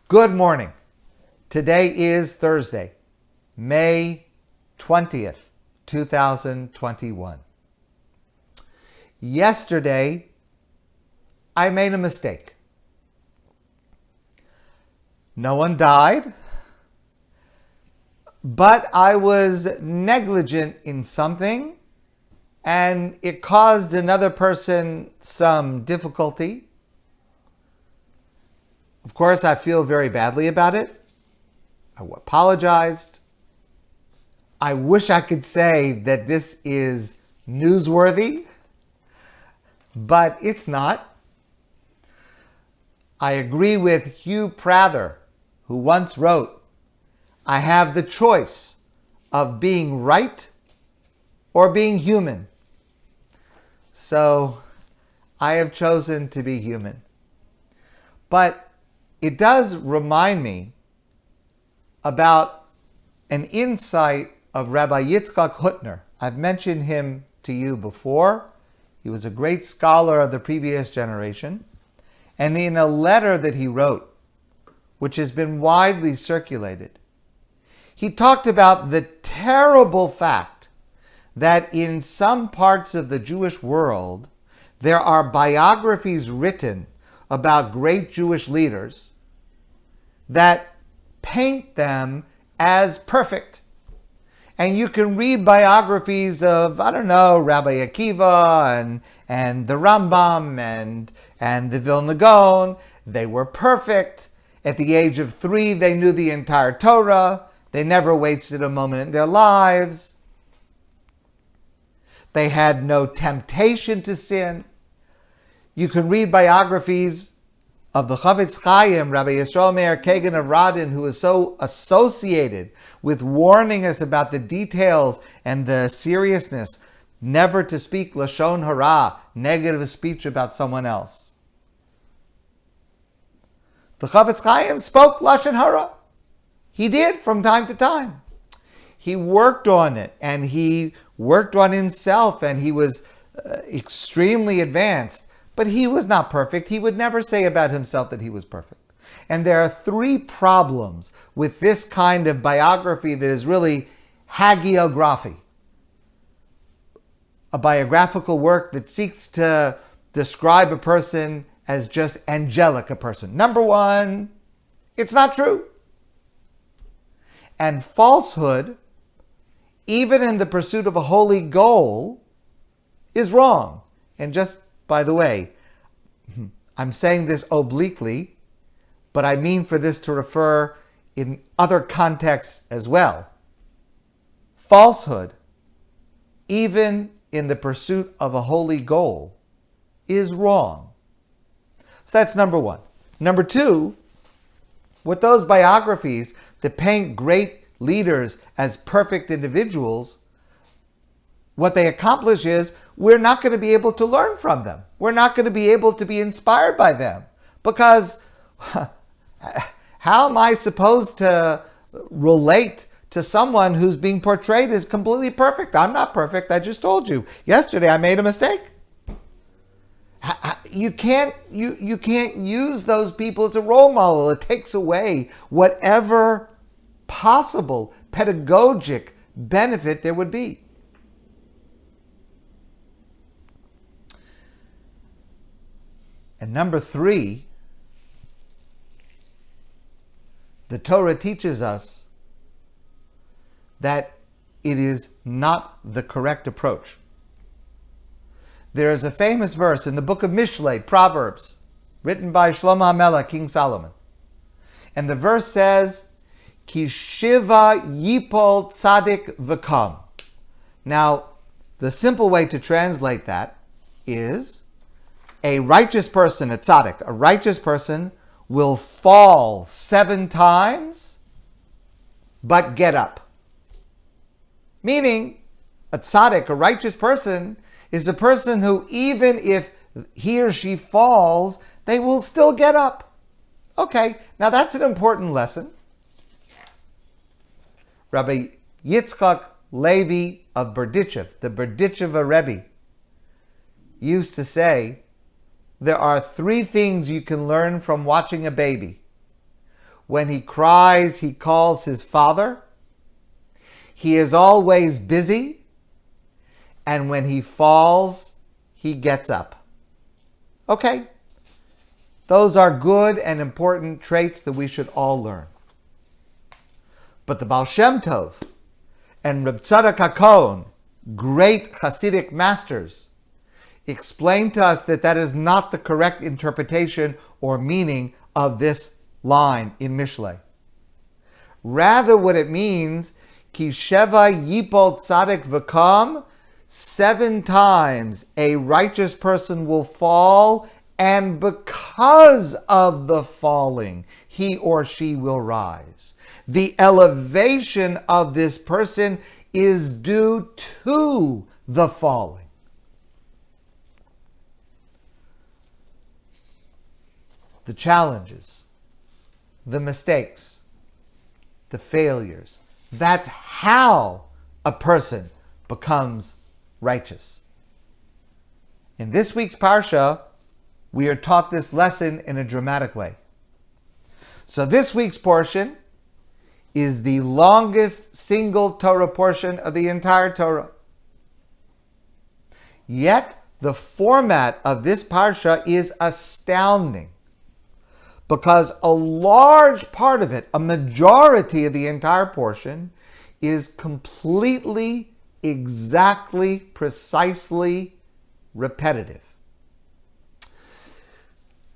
Good morning. Today is Thursday, May 20th, 2021. Yesterday, I made a mistake. No one died, but I was negligent in something, and it caused another person some difficulty. Of course, I feel very badly about it. I apologized. I wish I could say that this is newsworthy, but it's not. I agree with Hugh Prather, who once wrote, "I have the choice of being right or being human." So I have chosen to be human. But it does remind me about an insight of Rabbi Yitzchak Hutner. I've mentioned him to you before. He was a great scholar of the previous generation. And in a letter that he wrote, which has been widely circulated, he talked about the terrible fact that in some parts of the Jewish world, there are biographies written about great Jewish leaders that paint them as perfect. And you can read biographies of, Rabbi Akiva and the Rambam and the Vilna Gaon. They were perfect. At the age of 3, they knew the entire Torah. They never wasted a moment in their lives. They had no temptation to sin. You can read biographies of the Chavetz Chaim, Rabbi Yisrael Meir Kagan of Radin, who is so associated with warning us about the details and the seriousness, never to speak Lashon Hara, negative speech about someone else. The Chavetz Chaim spoke Lashon Hara. He did from time to time. He worked on it, and he worked on himself, and he was extremely advanced. But he was not perfect. He would never say about himself that he was perfect. And there are 3 problems with this kind of biography that is really hagiography, a biographical work that seeks to describe a person as just angelic a person. Number 1, it's not true. And falsehood, even in the pursuit of a holy goal, is wrong. And just by the way, I'm saying this obliquely, but I mean for this to refer in other contexts as well. Falsehood, even in the pursuit of a holy goal, is wrong. So that's number 1. Number 2, with those biographies that paint great leaders as perfect individuals, what they accomplish is we're not going to be able to learn from them. We're not going to be able to be inspired by them. Because how am I supposed to relate to someone who's being portrayed as completely perfect? I'm not perfect. I just told you. Yesterday I made a mistake. You can't use those people as a role model. It takes away whatever possible pedagogic benefit there would be. And number 3, the Torah teaches us that it is not the correct approach. There is a famous verse in the book of Mishlei, Proverbs, written by Shlomo HaMelech, King Solomon. And the verse says, Ki shiva yipol tzadik v'kam. Now, the simple way to translate that is, a righteous person, a tzaddik, a righteous person will fall 7 times, but get up. Meaning, a tzaddik, a righteous person, is a person who, even if he or she falls, they will still get up. Okay, now that's an important lesson. Rabbi Yitzchak Levi of Berdichev, the Berdichever Rebbe, used to say, there are 3 things you can learn from watching a baby. When he cries, he calls his father. He is always busy. And when he falls, he gets up. Okay, those are good and important traits that we should all learn. But the Baal Shem Tov and Reb Tzadok HaKohen, great Hasidic masters, explain to us that that is not the correct interpretation or meaning of this line in Mishlei. Rather, what it means, Ki Sheva Yipol Tzaddik V'Kam, 7 times a righteous person will fall, and because of the falling, he or she will rise. The elevation of this person is due to the falling. The challenges, the mistakes, the failures, that's how a person becomes righteous. In this week's Parsha, we are taught this lesson in a dramatic way. So this week's portion is the longest single Torah portion of the entire Torah. Yet, the format of this Parsha is astounding, because a large part of it, a majority of the entire portion, is completely, exactly, precisely repetitive.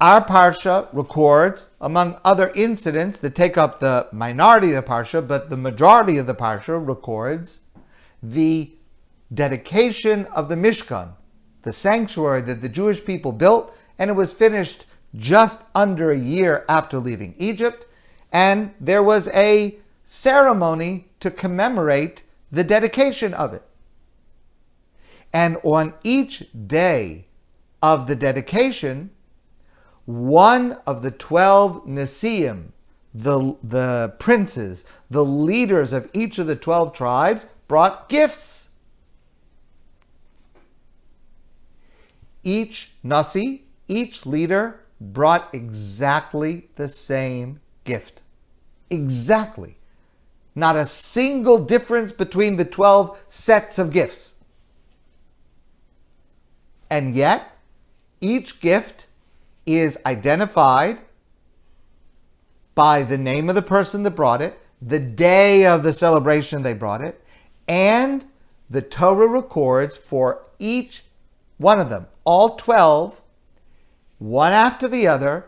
Our Parsha records, among other incidents that take up the minority of the Parsha, but the majority of the Parsha records the dedication of the Mishkan, the sanctuary that the Jewish people built, and it was finished just under a year after leaving Egypt, and there was a ceremony to commemorate the dedication of it. And on each day of the dedication, one of the 12 Nesiim, the princes, the leaders of each of the 12 tribes, brought gifts. Each Nasi, each leader, brought exactly the same gift. Exactly. Not a single difference between the 12 sets of gifts. And yet, each gift is identified by the name of the person that brought it, the day of the celebration they brought it, and the Torah records for each one of them, all 12, one after the other,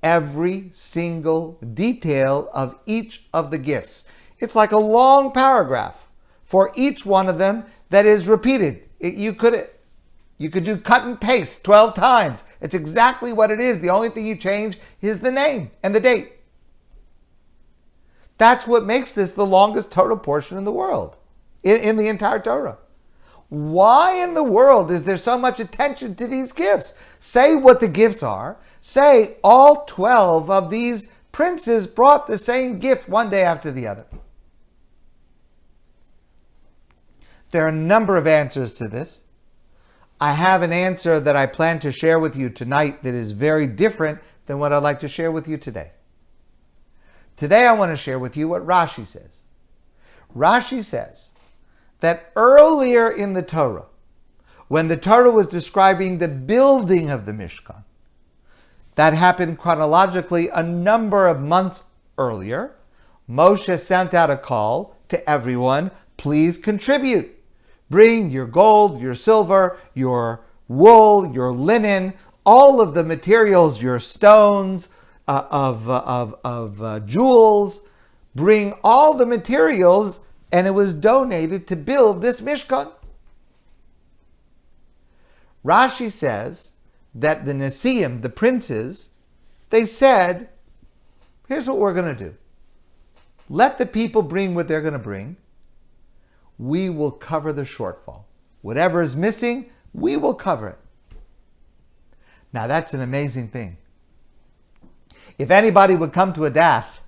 every single detail of each of the gifts. It's like a long paragraph for each one of them that is repeated. You could do cut and paste 12 times. It's exactly what it is. The only thing you change is the name and the date. That's what makes this the longest Torah portion in the world, in the entire Torah. Why in the world is there so much attention to these gifts? Say what the gifts are. Say all 12 of these princes brought the same gift one day after the other. There are a number of answers to this. I have an answer that I plan to share with you tonight that is very different than what I'd like to share with you today. Today I want to share with you what Rashi says. Rashi says that earlier in the Torah, when the Torah was describing the building of the Mishkan, that happened chronologically a number of months earlier, Moshe sent out a call to everyone, please contribute. Bring your gold, your silver, your wool, your linen, all of the materials, your stones of jewels. Bring all the materials, and it was donated to build this Mishkan. Rashi says that the Nesiim, the princes, they said, here's what we're going to do. Let the people bring what they're going to bring. We will cover the shortfall. Whatever is missing, we will cover it. Now that's an amazing thing. If anybody would come to a DAF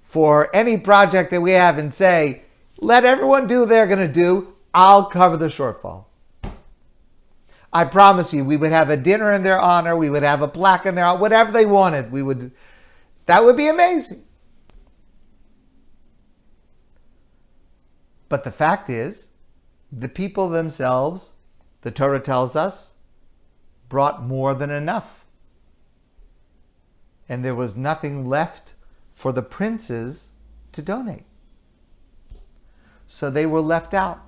for any project that we have and say, let everyone do what they're going to do, I'll cover the shortfall. I promise you, we would have a dinner in their honor, we would have a plaque in their honor, whatever they wanted. That would be amazing. But the fact is, the people themselves, the Torah tells us, brought more than enough. And there was nothing left for the princes to donate. So they were left out.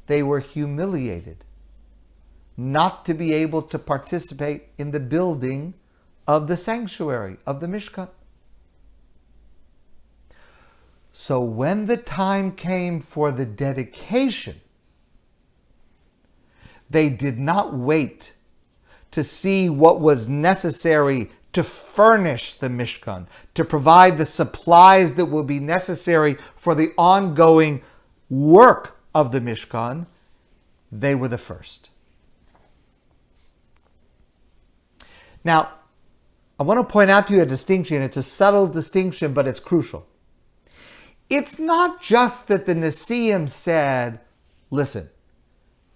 They were humiliated not to be able to participate in the building of the sanctuary, of the Mishkan. So when the time came for the dedication, they did not wait to see what was necessary to furnish the Mishkan, to provide the supplies that will be necessary for the ongoing work of the Mishkan. They were the first. Now, I want to point out to you a distinction. It's a subtle distinction, but it's crucial. It's not just that the Nesiim said, listen,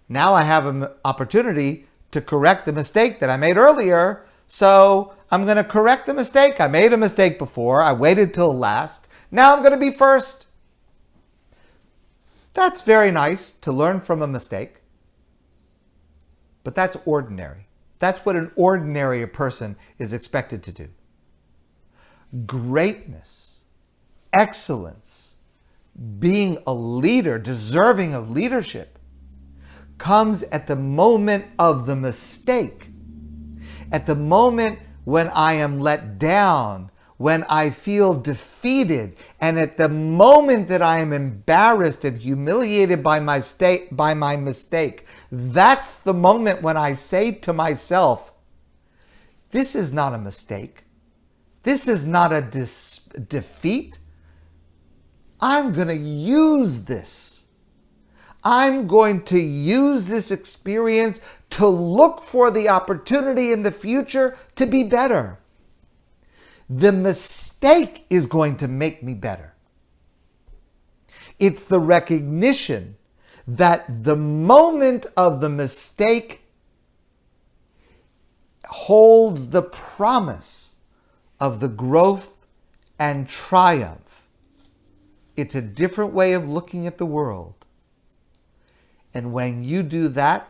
now I have an opportunity to correct the mistake that I made earlier, so I'm going to correct the mistake. I made a mistake before. I waited till last. Now I'm going to be first. That's very nice to learn from a mistake, but that's ordinary. That's what an ordinary person is expected to do. Greatness, excellence, being a leader, deserving of leadership, comes at the moment of the mistake, at the moment when I am let down, when I feel defeated, and at the moment that I am embarrassed and humiliated by my mistake. That's the moment when I say to myself, this is not a mistake. This is not a defeat. I'm going to use this. I'm going to use this experience to look for the opportunity in the future to be better. The mistake is going to make me better. It's the recognition that the moment of the mistake holds the promise of the growth and triumph. It's a different way of looking at the world. And when you do that,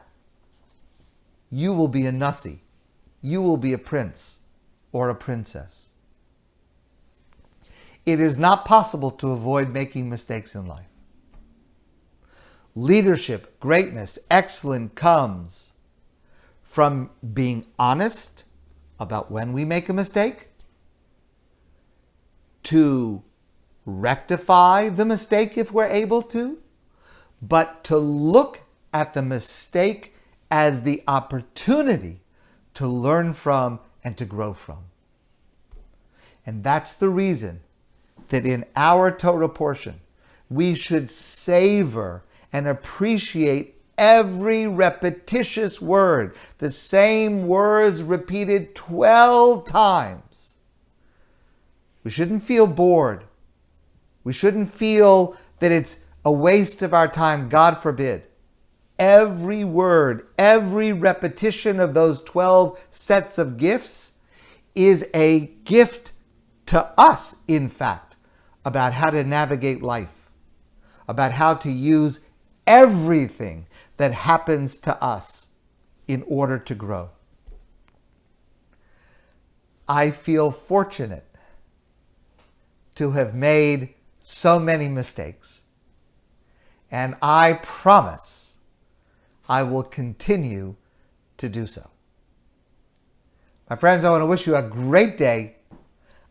you will be a Nasi. You will be a prince or a princess. It is not possible to avoid making mistakes in life. Leadership, greatness, excellence comes from being honest about when we make a mistake, to rectify the mistake if we're able to, but to look at the mistake as the opportunity to learn from and to grow from. And that's the reason that in our Torah portion, we should savor and appreciate every repetitious word, the same words repeated 12 times. We shouldn't feel bored. We shouldn't feel that it's a waste of our time, God forbid. Every word, every repetition of those 12 sets of gifts is a gift to us, in fact, about how to navigate life, about how to use everything that happens to us in order to grow. I feel fortunate to have made so many mistakes, and I promise I will continue to do so. My friends, I want to wish you a great day.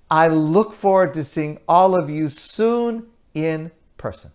I look forward to seeing all of you soon in person.